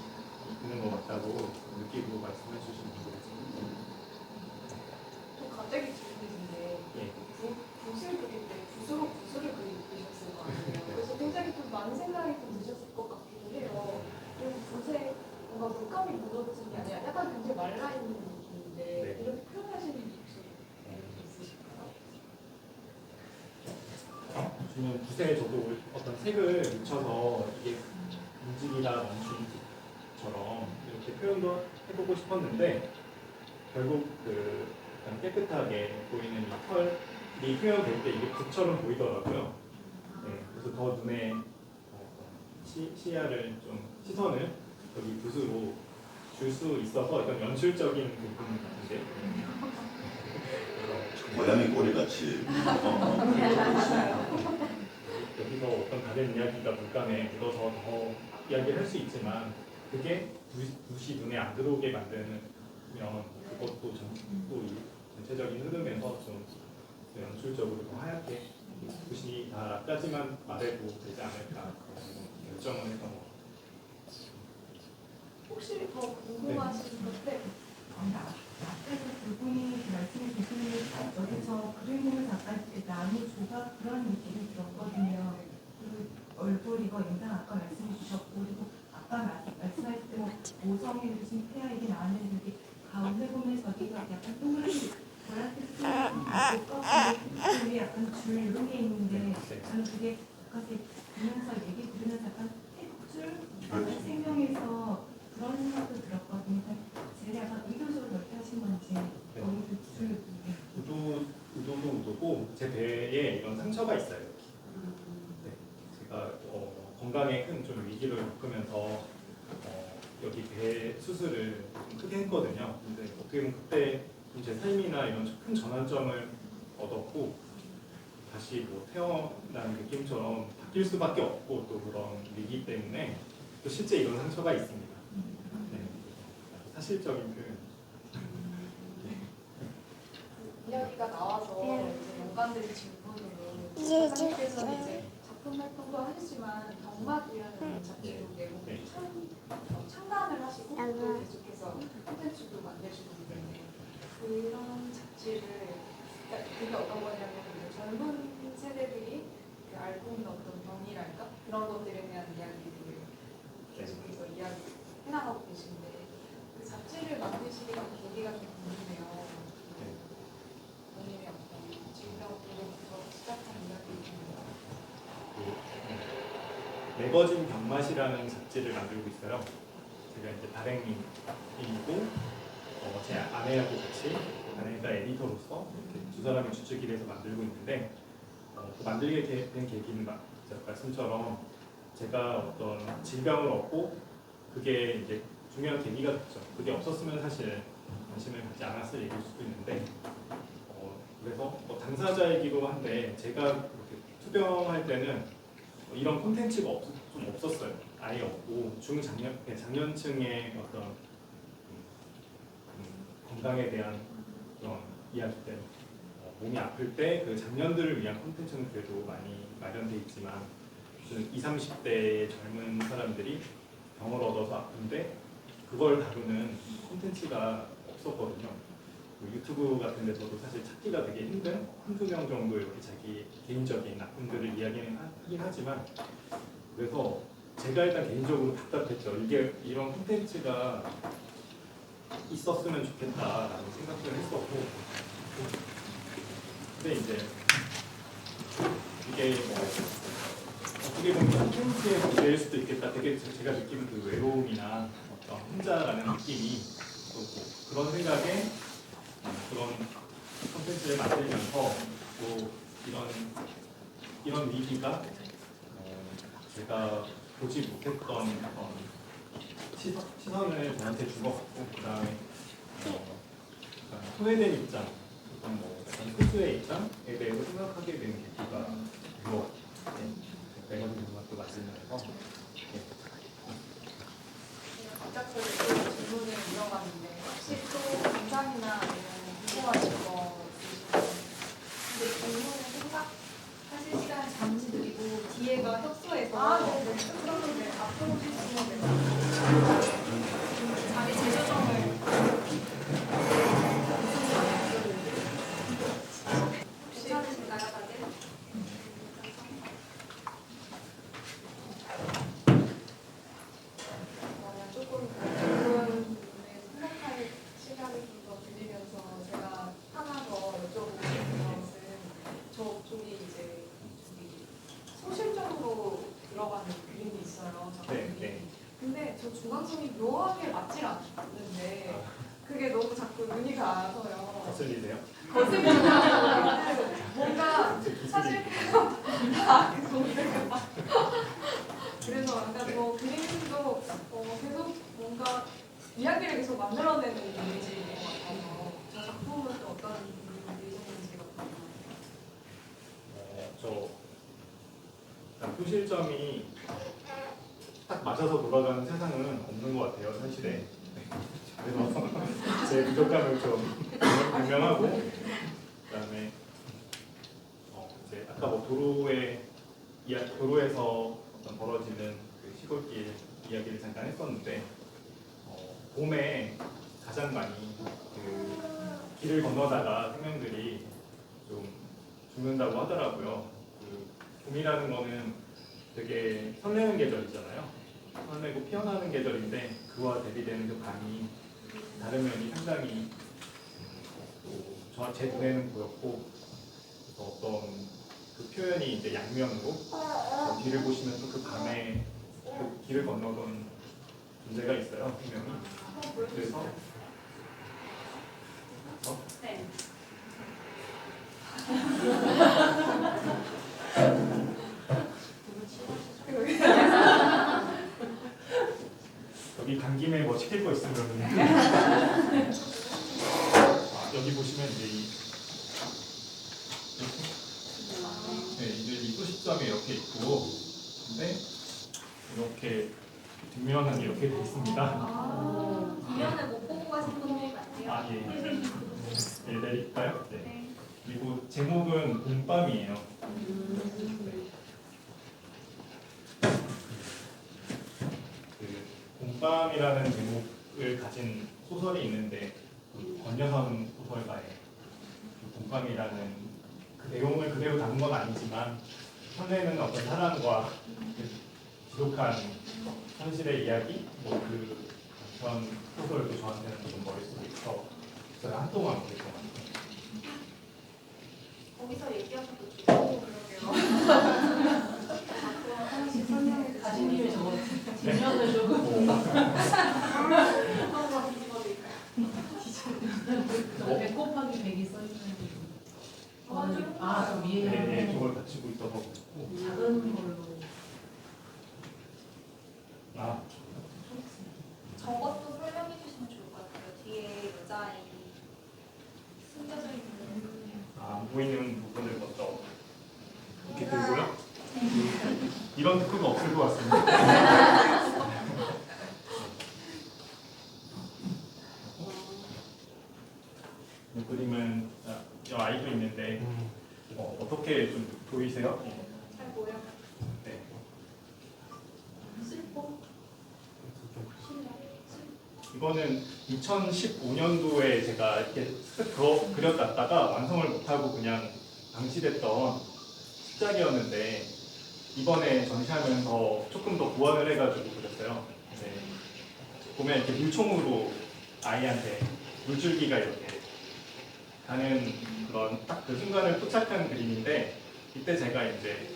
있는 것 같다고 느끼고 말씀해 주신 분들 있습니다. 또 갑자기 질문인데 예. 붓을 그릴 때 붓으로 그리셨을 거 아니에요. 그래서 굉장히 좀 많은 생각이 좀 드셨을 것 같기도 해요. 좀 붓에 뭔가 물감이 묻어진 게 아니라 약간 굉장히 말라있는 느낌인데 네. 이렇게 표현하시는 게 혹시 있으실까요? 주는 붓에 저도 어떤 색을 묻혀서 이게 움직이다 멈춤처럼 이렇게 표현도 해보고 싶었는데 결국 그 약간 깨끗하게 보이는 이 털이 표현될 때 이게 붓처럼 보이더라고요. 네, 그래서 더 눈에 시야를 좀 시선을 여기 붓으로 줄 수 있어서 약간 연출적인 부분 같은데. 고양이 꼬리같이 여기서 어떤 다른 이야기가 물감에 묻어서 더 이야기를 할 수 있지만 그게 붓이 눈에 안 들어오게 만드는 그것도 또 이 전체적인 흐름에서 좀 연출적으로 더 하얗게 붓이 다까지만 말해도 되지 않을까 결정을 해서 혹시 더 궁금하신 건데 앞에서 두 분이 말씀해 주시는 게 여기서 그림을 잠깐 나무 조각 그런 느낌이 들었거든요. 그리고 얼굴 이거 인상 아까 말씀해 주셨고 그리고 아까 말씀하실 때 모성애 무슨 태아 이게 나왔는데 여기 가운데 보면 저기가 약간 동그랗게 보라색 그 위에 약간 줄 이런 게 있는데 저는 그게 아까 보면서 얘기 들으면서 약간 texture 약간 생명에서 그런 생각도 들었거든요. 제가 약간 의도적으로 그렇게 하신 건지 너무 줄 의도도 의도고 제 배에 이런 상처가 있어요. 네, 제가 건강에 큰 좀 위기를 겪으면서 여기 배 수술을 좀 크게 했거든요. 근데 어떻게 보면 그때 좀 제 삶이나 이런 큰 전환점을 얻었고 다시 뭐 태어난 느낌처럼 바뀔 수밖에 없고 또 그런 위기 때문에 또 실제 이런 상처가 있습니다. 네. 사실적인 표현. 이야기가 나와서 이제 연관된 질문으로 작가님께서는 이제 작품 활동도 하시지만 병맛이라는 잡지도 내고 창간을 하시고 또 계속해서 콘텐츠도 만드시고 있는데 그런 잡지를 그러니까 그게 어떤 거냐면 이제 젊은 세대들이 그 알고 있는 어떤 병이랄까 그런 것들에 대한 이야기들을 계속해서 이야기 해나가고 계신데 그 잡지를 만드시게 된 계기가 좀 궁금해요. 본인의 어떤 질병으로부터 시작한 이야기입니다. 매거진 병맛이라는 잡지를 만들고 있어요. 제가 이제 발행인이고 제 아내하고 같이 아내가 에디터로서 이렇게 두 사람이 주축이 돼서 만들고 있는데 그 만들게 된 계기는 말씀처럼 제가 어떤 질병을 얻고 그게 이제 중요한 계기가 됐죠. 그게 없었으면 사실 관심을 갖지 않았을 얘기일 수도 있는데 그래서 당사자이기도 한데 제가 이렇게 투병할 때는 이런 콘텐츠가 좀 없었어요. 아예 없고 장년층의 어떤 건강에 대한 그런 이야기들 몸이 아플 때 그 장년들을 위한 콘텐츠는 그래도 많이 마련돼 있지만 무슨 20, 30대의 젊은 사람들이 병을 얻어서 아픈데 그걸 다루는 콘텐츠가 없었거든요. 유튜브 같은 데서도 사실 찾기가 되게 힘든 한두 명 정도 이렇게 자기 개인적인 아픔들을 이야기는 하긴 하지만 그래서 제가 일단 개인적으로 답답했죠. 이게 이런 콘텐츠가 있었으면 좋겠다라는 생각을 했었고 근데 이제 이게 뭐 어떻게 보면 콘텐츠에서 될 수도 있겠다. 되게 제가 느끼는 그 외로움이나 어떤 혼자라는 느낌이 또 그런 생각에 그런 콘텐츠를 만들면서 또 이런 위기가 제가 보지 못했던 시선을 저한테 준 것 같고 그 다음에 소외된 입장, 어떤 뭐 소수의 입장에 대해서 생각하게 되는 계기가 된것 같아요. 매거진 병맛도 맞으면서 갑작스럽게 질문을 이어봤는데 혹시 또 감상이나 궁금하신 거 있으시면 근데 질문을 생각하실 시간 잠시 드리고 뒤에가 협소해서 네네. 그러면 네, 앞으로 주시면 됩니다. 자리 재조정을 괜찮으신가요, 다들? 조금 질문을 생각할 시간을 좀 더 드리면서 제가 하나 더 여쭤보고 싶은 것은 저기 이제 소실적으로 들어가는 그림이 있어요. 작품이. 네. 근데 저 중앙선이 묘하게 맞질 않는데 그게 너무 자꾸 눈이 가서요. 거슬리세요? 거슬리는 뭔가 사실 그래서 약간 저 그림도 계속 뭔가 이야기를 계속 만들어내는 이미지인 것 같아서 저 작품은 또 어떤 이미지인지가 궁금해요. 소실점이 딱 맞아서 돌아가는 세상은 없는 것 같아요, 사실에. 그래서 제 부족함을 좀 변명하고, 그다음에 이제 아까 뭐 도로에서 어떤 벌어지는 그 시골길 이야기를 잠깐 했었는데, 봄에 가장 많이 그 길을 건너다가 생명들이 좀 죽는다고 하더라고요. 그 봄이라는 거는 되게 설레는 계절이잖아요. 설레고 피어나는 계절인데 그와 대비되는 그 밤이 다른 면이 상당히 제 눈에는 보였고 그래서 어떤 그 표현이 이제 양면으로 뒤를 보시면 또 그 밤에 그 길을 건너던 존재가 있어요, 생명이. 그래서 네. 여기 간 김에 뭐 시킬 거 있으면 여기 보시면 이제 이제 이 소시점이 이렇게 있고 근데 이렇게 뒷면은 이렇게 돼 있습니다. 뒷면을 못 내릴까요? 네. 네. 그리고 제목은 봄밤이에요. 그 봄밤이라는 제목을 가진 소설이 있는데 그 권여선 소설가의 그 봄밤이라는 그 내용을 그대로 담은 건 아니지만 설레는 어떤 사랑과 그 지독한 현실의 이야기 뭐 그런 소설도 저한테는 좀 머릿속에 있어 제가 한동안 보게 된 것 같아요. 거기서 얘기하셔도 좋고 그러게요. 앞으로 하나씩 설명해 가신님이 주시면 저거 뒷면을 조금 어떤 거 뒤집어드릴까요? 저 100 곱하기 100이 써있는 저 위에 네, 저걸 받치고 있어서 그렇고 작은 걸로 아 저것도 설명해 주시면 좋을 것 같아요. 뒤에 여자아이 숨겨져 있는 안 보이는 부분을 먼저 이렇게 들고요. 이런 특구가 없을 것 같습니다. 이 그림은 저 아이도 있는데 어떻게 좀 보이세요? 잘 보여. 네. 슬퍼. 이거는 2015년도에 제가 이렇게 쓱 그려놨다가 완성을 못하고 그냥 방치됐던 십작이었는데 이번에 전시하면서 조금 더 보완을 해가지고 그렸어요. 네. 보면 이렇게 물총으로 아이한테 물줄기가 이렇게 가는 그런 딱 그 순간을 포착한 그림인데 이때 제가 이제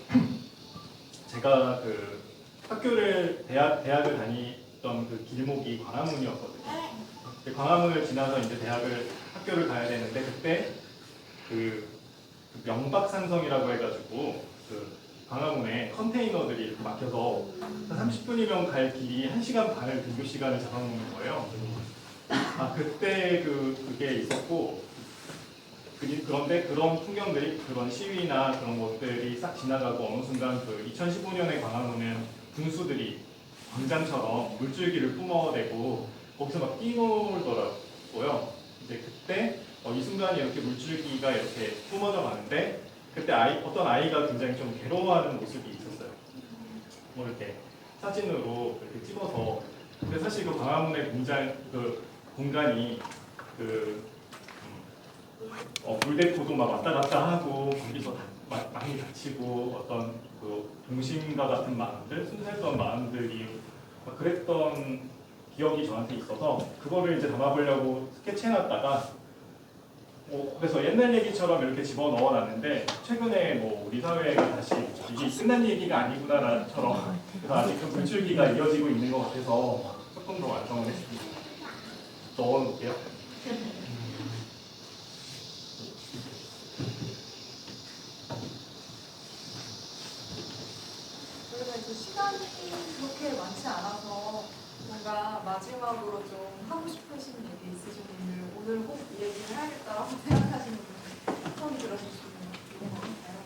제가 그 학교를 대학을 다니던 그 길목이 광화문이었거든요. 그 광화문을 지나서 이제 학교를 가야 되는데 그때 그 명박산성이라고 해가지고 그 광화문에 컨테이너들이 이렇게 막혀서 30분이면 갈 길이 1시간 반을 등교 시간을 잡아먹는 거예요. 아 그때 그게 있었고 그런데 그런 풍경들이 그런 시위나 그런 것들이 싹 지나가고 어느 순간 그 2015년의 광화문은 분수들이 광장처럼 물줄기를 뿜어대고 거기서 막 뛰놀더라고요. 이제 그때 이 순간이 이렇게 물줄기가 이렇게 뿜어져 가는데 그때 어떤 아이가 굉장히 좀 괴로워하는 모습이 있었어요. 뭐 이렇게 사진으로 이렇게 찍어서 근데 사실 그 광화문의 공간이 물대포도 막 왔다 갔다 하고 거기서 많이 다치고 어떤 그 동심과 같은 마음들, 순수했던 마음들이 막 그랬던 기억이 저한테 있어서 그거를 이제 담아보려고 스케치해놨다가 그래서 옛날 얘기처럼 이렇게 집어넣어놨는데 최근에 뭐 우리 사회가 다시 이게 끝난 얘기가 아니구나처럼 그래서 아직 그 물줄기가 이어지고 있는 것 같아서 조금 더 완성을 했습니다. 넣어놓을게요. 저희가 이제 시간이 그렇게 많지 않아서 뭔가 마지막으로 좀 하고 싶으신 얘기 있으신 분들 오늘 꼭 이 얘기를 해야겠다라고 생각하시는 분들 처음 들어주시면 좋은 것 같아요.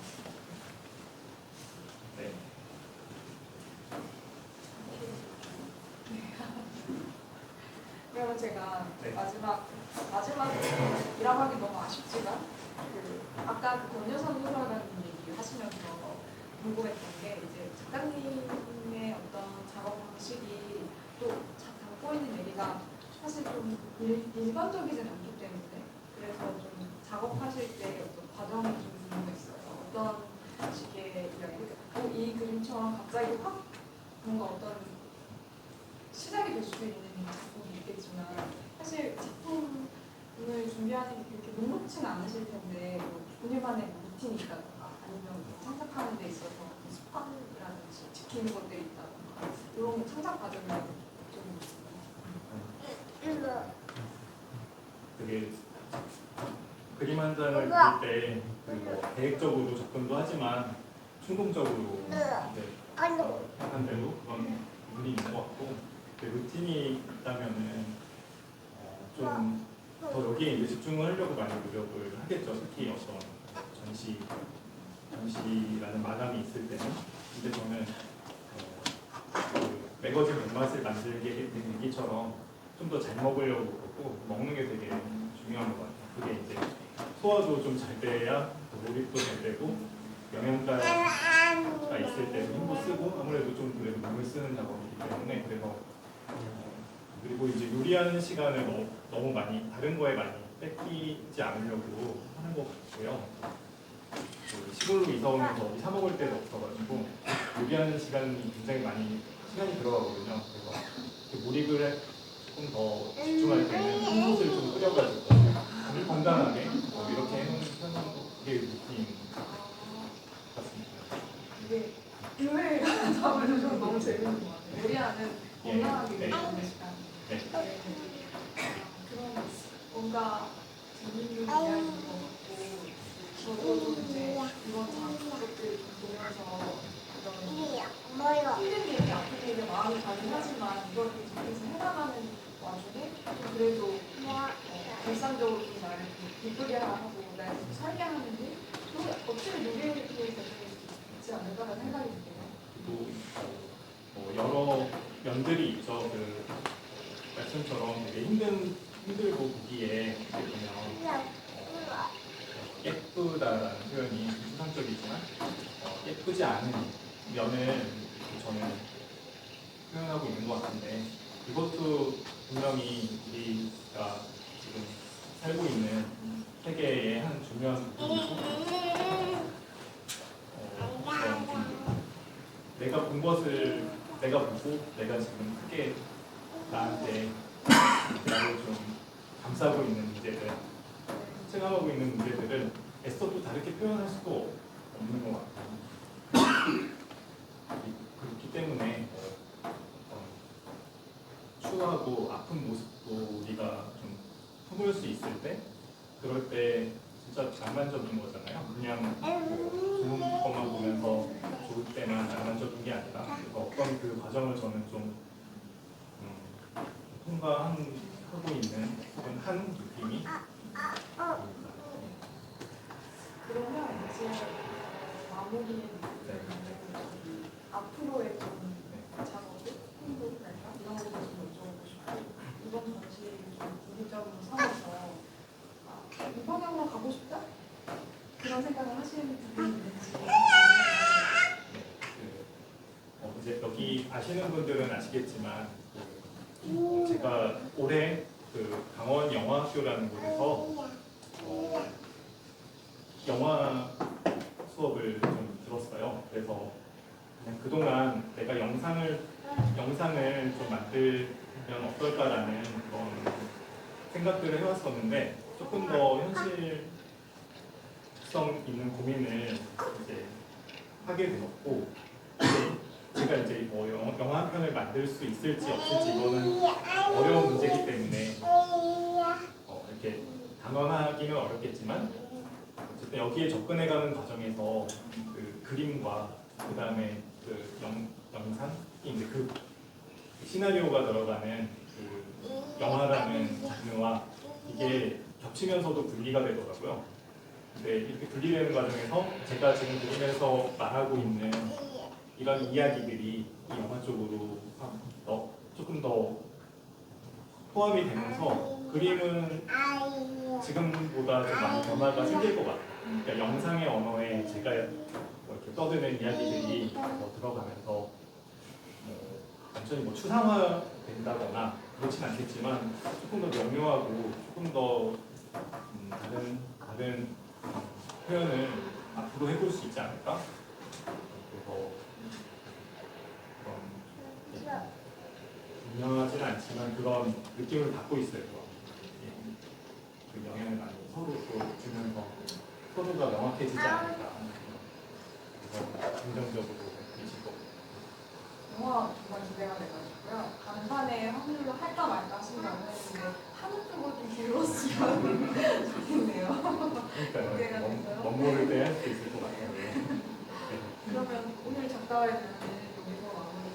네. 그러면 제가 네. 마지막으로 일하기 너무 아쉽지만 아까 그 권여선 소설가님 얘기 하시면서 궁금했던 게 이제 작가님의 어떤 작업 방식이 또 담고 있는 얘기가 사실 좀 일반적이진 않기 때문에 그래서 좀 작업하실 때 어떤 과정이 좀 궁금했어요. 어떤 식의 이야기, 이 그림처럼 갑자기 확 뭔가 어떤 시작이 될 수도 있는 작품이 있겠지만 사실 작품을 준비하는 게 그렇게 녹록치는 않으실 텐데 뭐 본인만의 루틴이 있다던가 아니면 창작하는 데 있어서 습관이라든지 지키는 것들이 있다던가 이런 창작 과정이 좀 그게 그림 한 장을 그릴 때 계획적으로 접근도 하지만 충동적으로 이제 한 대로 그런 부분이 있는 것 같고 루틴이 있다면은 좀 더 여기에 이제 집중을 하려고 많이 노력을 하겠죠. 특히 어떤 전시라는 마감이 있을 때는. 근데 저는 그 매거진 맥맛을 만들게 된 얘기처럼 좀 더 잘 먹으려고 그러고 먹는 게 되게 중요한 것 같아요. 그게 이제 소화도 좀 잘 돼야 몰입도 잘 되고 영양가가 있을 때 힘도 쓰고 아무래도 좀 그래도 몸을 쓰는 작업이기 때문에 그래서 그리고 이제 요리하는 시간을 너무 많이 다른 거에 많이 뺏기지 않으려고 하는 것 같고요. 그 시골로 이사 오면서 어디 사 먹을 데도 없어가지고 요리하는 시간이 굉장히 많이 시간이 들어가거든요. 그래서 이렇게 몰입을 조금 더 집중할 때는 한 곳을 좀 끓여가지고 건강하게 이렇게 해놓는 편인 게 루틴 같습니다. 이게 교회에 가는 사람을 좀 너무 재밌는 것 같아요. 요리하는 건강하게 네. 요리하는 시간. 네. 그런 뭔가 재밌는 이야기인 것 같고 저도 이제 이번 작품들 보면서 이런 힘든 일이 아픈 일에 마음이 가긴 하지만 이걸 계속해서 해나가는 와중에 좀 그래도 일상적으로 좀 나를 기쁘게 하고 나를 좀 살게 하는 일 또 어떻게 요리를 통해서 있지 않을까라는 생각이 드네요. 그리고 뭐 여러 면들이 있죠. 그 말씀처럼 되게 힘들고 보기에 이렇게 보면 예쁘다라는 표현이 추상적이지만 예쁘지 않은 면을 저는 표현하고 있는 것 같은데 이것도 분명히 우리가 지금 살고 있는 세계의 한 중요한 부분이고 내가 본 것을 내가 보고 내가 지금 크게 나한테 나를 좀 감싸고 있는 문제들 체감하고 있는 문제들을 애써 또 다르게 표현할 수도 없는 것 같아요. 그렇기 때문에 추하고 아픈 모습도 우리가 좀 품을 수 있을 때 그럴 때 진짜 낭만적인 거잖아요. 그냥 좋은 것만 보면서 좋을 때만 낭만적인 게 아니라 어떤 그 과정을 저는 좀 통과하고 있는 그런 한 느낌이 그러면 이제 마무리 앞으로의 좀 작업들, 홍보랄까 이런 것도 좀 여쭤보고 싶고 이번 전시를 좀 구체적으로 삼아서 이 방향으로 가고 싶다? 그런 생각을 하시는 분이 있는지 이제 여기 아시는 분들은 아시겠지만 제가 올해 그 강원 영화학교라는 곳에서 영화 수업을 좀 들었어요. 그래서 그냥 그동안 내가 영상을 좀 만들면 어떨까라는 그런 생각들을 해왔었는데 조금 더 현실성 있는 고민을 이제 하게 되었고 제가 이제 뭐 영화 한 편을 만들 수 있을지 없을지 이거는 어려운 문제이기 때문에 이렇게 단언하기는 어렵겠지만 어쨌든 여기에 접근해가는 과정에서 그 그림과 그 다음에 그 영상 이제 그 시나리오가 들어가는 그 영화라는 장르와 이게 겹치면서도 분리가 되더라고요. 근데 이렇게 분리되는 과정에서 제가 지금 그림에서 말하고 있는 이런 이야기들이 이 영화 쪽으로 조금 더 포함이 되면서 그림은 지금보다 좀 많이 변화가 생길 것 같아요. 그러니까 영상의 언어에 제가 이렇게 떠드는 이야기들이 더 들어가면서 완전히 뭐 추상화된다거나 그렇진 않겠지만 조금 더 명료하고 조금 더 다른 표현을 앞으로 해볼 수 있지 않을까? 그래서 분명하지는 않지만 그런 느낌을 갖고 있어요. 그 영향을 많이 서로 또 주면서 서로가 명확해지지 않을까. 그래서 긍정적으로 느끼실 것 같아요. 영화 정말 기대가 돼가지고요. 간판에 확률로 할까 말까 하신 거는 하는 쪽으로 좀 길었으면 좋겠네요. 그러니까요. 멋모를 때 할 수 있을 것 같아요. 그러면 오늘 작가와의 대화는 여기서 마무리.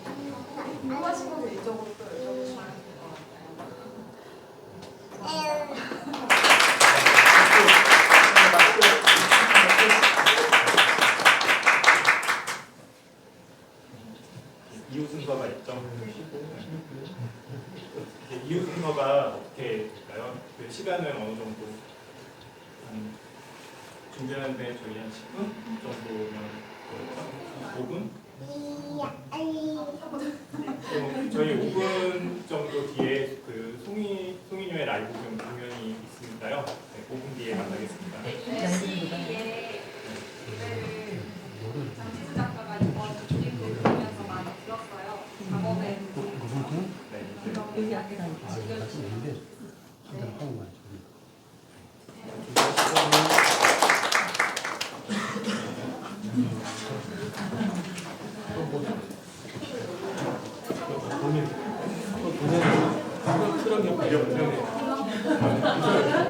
궁금하신 거 개인적으로 또 여쭤보시면 될 것 같아요. 이후 순서가 있죠. 이후 순서가 어떻게 될까요? 그 시간은 어느 정도 한 준비하는데 저희 한 10분 정도면 5분? 저희 5분 정도 뒤에 그 송이녀의 라이브 공연이 있으니까요. 네, 5분 뒤에 만나겠습니다. NC의 노래를 장지수 작가가 이번 주립을 부르면서 많이 들었어요. 작업에 네, 이제 여기 앞에 가 즐겨주시면 한국말.